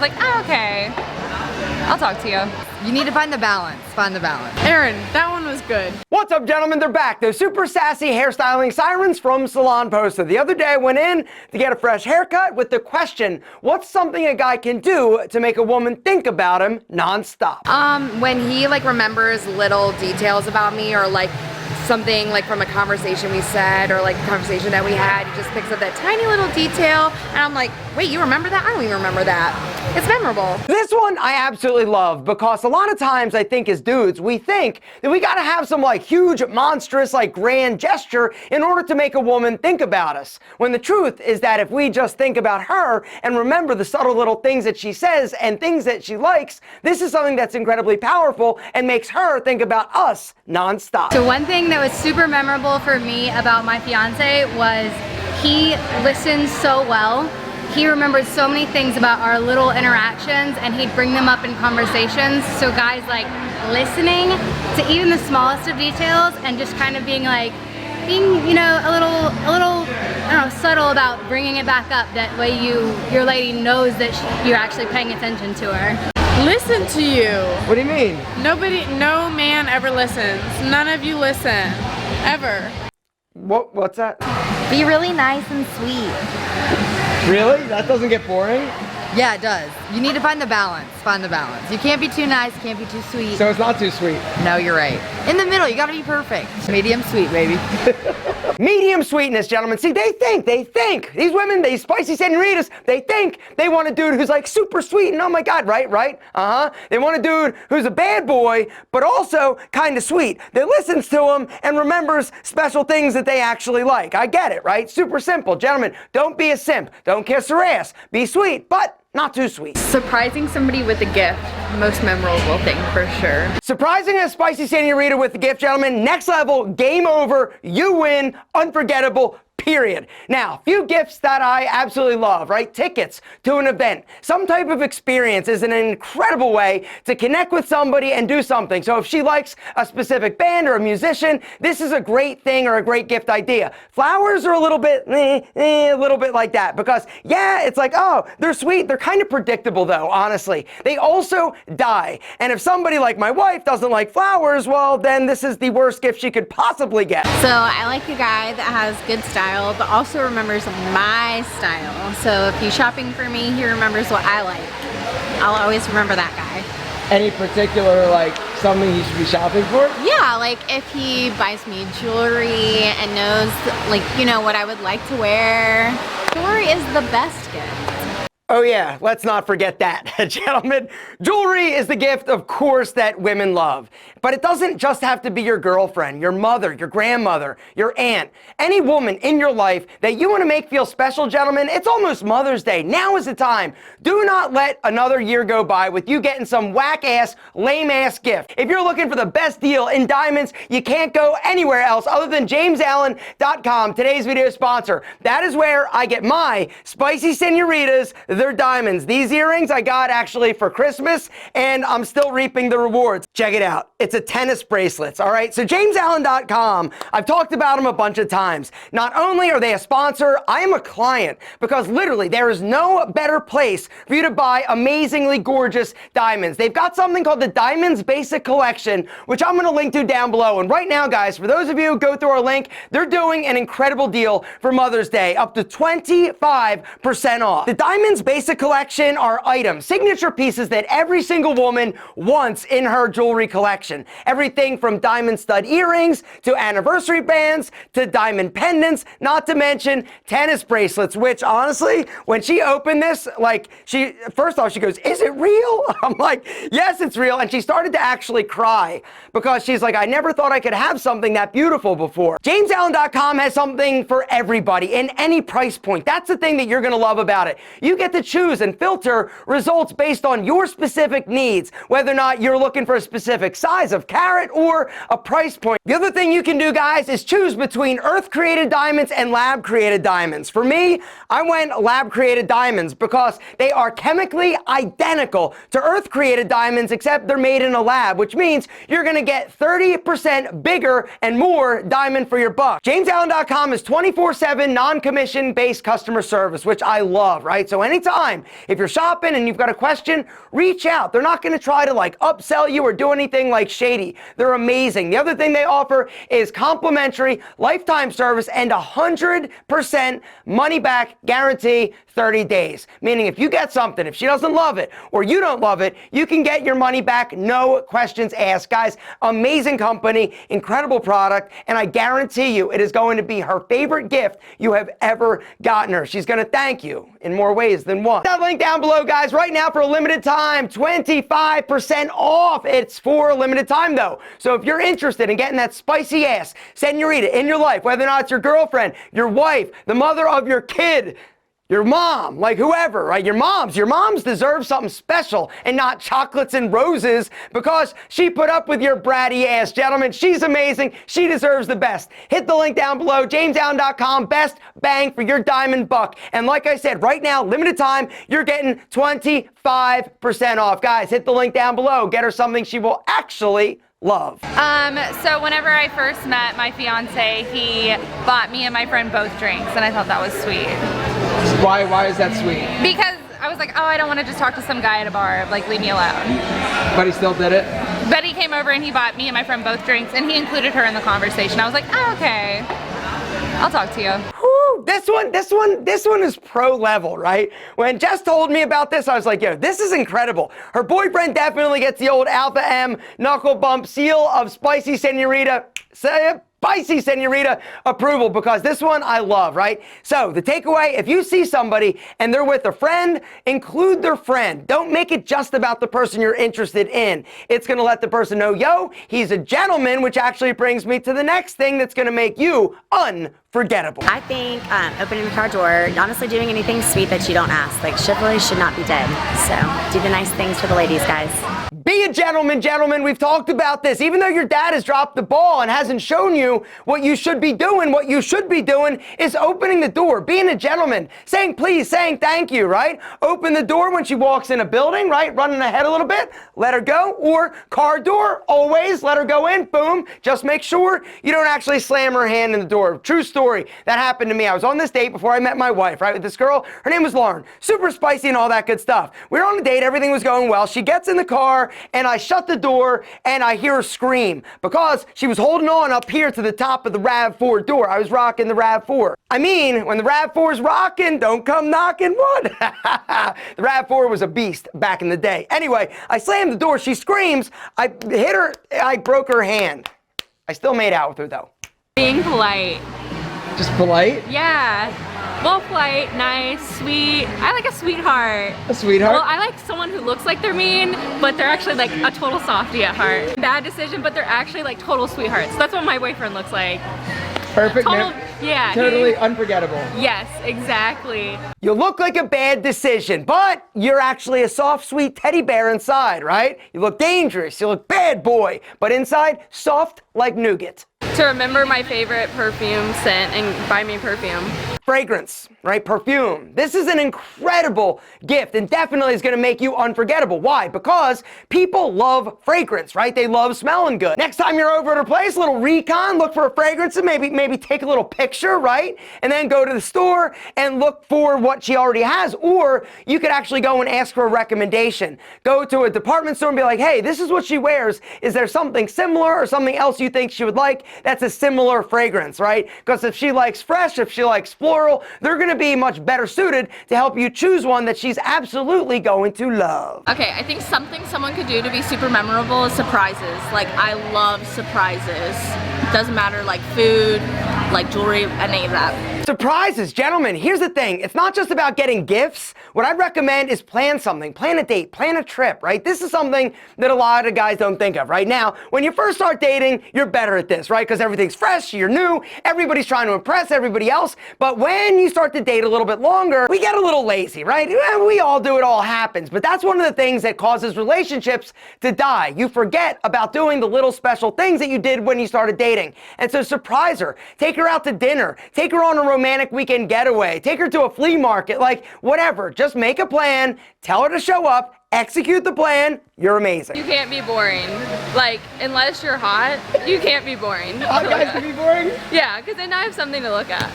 Like, oh, okay, I'll talk to you. You need to find the balance. Find the balance. Aaron, that one was good. What's up, gentlemen? They're back. Those super sassy hairstyling sirens from Salon Poster. The other day I went in to get a fresh haircut with the question, what's something a guy can do to make a woman think about him nonstop? When he like remembers little details about me, or like something like from a conversation we said, or like a conversation that we had, he just picks up that tiny little detail, and I'm like, wait, you remember that? I don't even remember that. It's memorable. This one I absolutely love, because a lot of times I think as dudes, we think that we gotta have some like huge, monstrous, like grand gesture in order to make a woman think about us. When the truth is that if we just think about her and remember the subtle little things that she says and things that she likes, this is something that's incredibly powerful and makes her think about us nonstop. So one thing that was super memorable for me about my fiance was he listens so well. He remembered so many things about our little interactions, and he'd bring them up in conversations. So guys, like, listening to even the smallest of details and just kind of being, you know, a little, I don't know, subtle about bringing it back up. That way your lady knows that you're actually paying attention to her. Listen to you. What do you mean? No man ever listens. None of you listen. Ever. What's that? Be really nice and sweet. Really? That doesn't get boring? Yeah, it does. You need to find the balance. Find the balance. You can't be too nice, can't be too sweet. So it's not too sweet. No, you're right. In the middle, you gotta be perfect. Medium sweet, baby. Medium sweetness, gentlemen. See, they think. These women, these spicy senoritas, they think they want a dude who's like super sweet and oh my God, right? They want a dude who's a bad boy, but also kind of sweet, that listens to them and remembers special things that they actually like. I get it, right? Super simple. Gentlemen, don't be a simp. Don't kiss her ass. Be sweet, but not too sweet. Surprising somebody with a gift. Most memorable thing for sure. Surprising a spicy senorita with the gift, gentlemen. Next level, game over, you win, unforgettable, period. Now, few gifts that I absolutely love, right? Tickets to an event. Some type of experience is an incredible way to connect with somebody and do something. So if she likes a specific band or a musician, this is a great thing or a great gift idea. Flowers are a little bit like that, because yeah, it's like, oh, they're sweet. They're kind of predictable though, honestly. They also die. And if somebody like my wife doesn't like flowers, well, then this is the worst gift she could possibly get. So I like a guy that has good style, but also remembers my style. So if he's shopping for me, he remembers what I like. I'll always remember that guy. Any particular, like, something he should be shopping for? Yeah, like if he buys me jewelry and knows, like, you know, what I would like to wear. Jewelry is the best gift. Oh yeah, let's not forget that. Gentlemen, jewelry is the gift, of course, that women love. But it doesn't just have to be your girlfriend, your mother, your grandmother, your aunt. Any woman in your life that you want to make feel special, gentlemen, it's almost Mother's Day. Now is the time. Do not let another year go by with you getting some whack-ass, lame-ass gift. If you're looking for the best deal in diamonds, you can't go anywhere else other than JamesAllen.com, today's video sponsor. That is where I get my spicy senoritas, they're diamonds. These earrings I got actually for Christmas, and I'm still reaping the rewards. Check it out. It's a tennis bracelets, all right? So JamesAllen.com, I've talked about them a bunch of times. Not only are they a sponsor, I am a client, because literally there is no better place for you to buy amazingly gorgeous diamonds. They've got something called the Diamonds Basic Collection, which I'm gonna link to down below. And right now, guys, for those of you who go through our link, they're doing an incredible deal for Mother's Day, up to 25% off. The Diamonds Basic Collection are items, signature pieces that every single woman wants in her jewelry collection. Everything from diamond stud earrings to anniversary bands to diamond pendants, not to mention tennis bracelets, which honestly, when she opened this, like, first off, she goes, "Is it real?" I'm like, "Yes, it's real." And she started to actually cry because she's like, "I never thought I could have something that beautiful before." JamesAllen.com has something for everybody in any price point. That's the thing that you're gonna love about it. You get to choose and filter results based on your specific needs, whether or not you're looking for a specific size of carat or a price point. The other thing you can do, guys, is choose between earth-created diamonds and lab-created diamonds. For me, I went lab-created diamonds because they are chemically identical to earth-created diamonds, except they're made in a lab, which means you're gonna get 30% bigger and more diamond for your buck. JamesAllen.com is 24/7 non-commission based customer service, which I love, right? So anything anytime. If you're shopping and you've got a question, reach out. They're not going to try to like upsell you or do anything like shady. They're amazing. The other thing they offer is complimentary lifetime service and 100% money back guarantee 30 days. Meaning if you get something, if she doesn't love it or you don't love it, you can get your money back, no questions asked. Guys, amazing company, incredible product, and I guarantee you it is going to be her favorite gift you have ever gotten her. She's going to thank you in more ways than one. That link down below, guys, right now for a limited time, 25% off. It's for a limited time though. So if you're interested in getting that spicy ass senorita in your life, whether or not it's your girlfriend, your wife, the mother of your kid, your mom, like whoever, right? Your moms deserve something special and not chocolates and roses because she put up with your bratty ass. Gentlemen, she's amazing. She deserves the best. Hit the link down below, jamesallen.com, best bang for your diamond buck. And like I said, right now, limited time, you're getting 25% off. Guys, hit the link down below. Get her something she will actually love. So whenever I first met my fiance, he bought me and my friend both drinks, and I thought that was sweet. Why is that sweet? Because I was like, oh, I don't want to just talk to some guy at a bar, like leave me alone. But he still did it? But he came over and he bought me and my friend both drinks, and he included her in the conversation. I was like, oh, okay, I'll talk to you. Whew, this one is pro level, right? When Jess told me about this, I was like, yo, this is incredible. Her boyfriend definitely gets the old Alpha M knuckle bump seal of spicy senorita. Spicy senorita approval, because this one I love, right? So the takeaway, if you see somebody and they're with a friend, include their friend. Don't make it just about the person you're interested in. It's gonna let the person know, yo, he's a gentleman, which actually brings me to the next thing that's gonna make you unforgettable. I think opening the car door, honestly doing anything sweet that you don't ask. Like chivalry should not be dead. So do the nice things for the ladies, guys. Be a gentleman, gentlemen. We've talked about this. Even though your dad has dropped the ball and hasn't shown you what you should be doing, what you should be doing is opening the door, being a gentleman, saying please, saying thank you, right? Open the door when she walks in a building, right? Running ahead a little bit, let her go. Or car door, always let her go in, boom. Just make sure you don't actually slam her hand in the door. True story. That happened to me. I was on this date before I met my wife, right? With this girl. Her name was Lauren. Super spicy and all that good stuff. We were on a date. Everything was going well. She gets in the car and I shut the door and I hear her scream because she was holding on up here to the top of the RAV4 door. I was rocking the RAV4. I mean, when the RAV4's rocking, don't come knocking, what? The RAV4 was a beast back in the day. Anyway, I slammed the door. She screams. I hit her. I broke her hand. I still made out with her though. Being polite. Just polite? Yeah. Well, polite, nice, sweet. I like a sweetheart. A sweetheart? Well, I like someone who looks like they're mean, but they're actually like a total softie at heart. Bad decision, but they're actually like total sweethearts. That's what my boyfriend looks like. Perfect. Total, yeah. Totally unforgettable. Yes, exactly. You look like a bad decision, but you're actually a soft, sweet teddy bear inside, right? You look dangerous. You look bad boy, but inside, soft like nougat. To remember my favorite perfume scent and buy me perfume. Fragrance, right? Perfume. This is an incredible gift and definitely is going to make you unforgettable. Why? Because people love fragrance, right? They love smelling good. Next time you're over at her place, a little recon, look for a fragrance and maybe take a little picture, right? And then go to the store and look for what she already has. Or you could actually go and ask for a recommendation. Go to a department store and be like, hey, this is what she wears. Is there something similar or something else you think she would like that's a similar fragrance, right? Because if she likes fresh, if she likes floral, they're going to be much better suited to help you choose one that she's absolutely going to love. Okay, I think something someone could do to be super memorable is surprises. Like, I love surprises. Doesn't matter, like food, like jewelry, any of that. Surprises, gentlemen, here's the thing. It's not just about getting gifts. What I'd recommend is plan something, plan a date, plan a trip, right? This is something that a lot of guys don't think of. Right now, when you first start dating, you're better at this, right? Because everything's fresh, you're new, everybody's trying to impress everybody else. But when you start to date a little bit longer, we get a little lazy, right? We all do, it all happens. But that's one of the things that causes relationships to die. You forget about doing the little special things that you did when you started dating. And so surprise her, take her out to dinner, take her on a romantic weekend getaway, take her to a flea market, like whatever. Just make a plan, tell her to show up, execute the plan. You're amazing. You can't be boring. Like, unless you're hot, you can't be boring. Hot guys can be boring? Yeah, because then I have something to look at.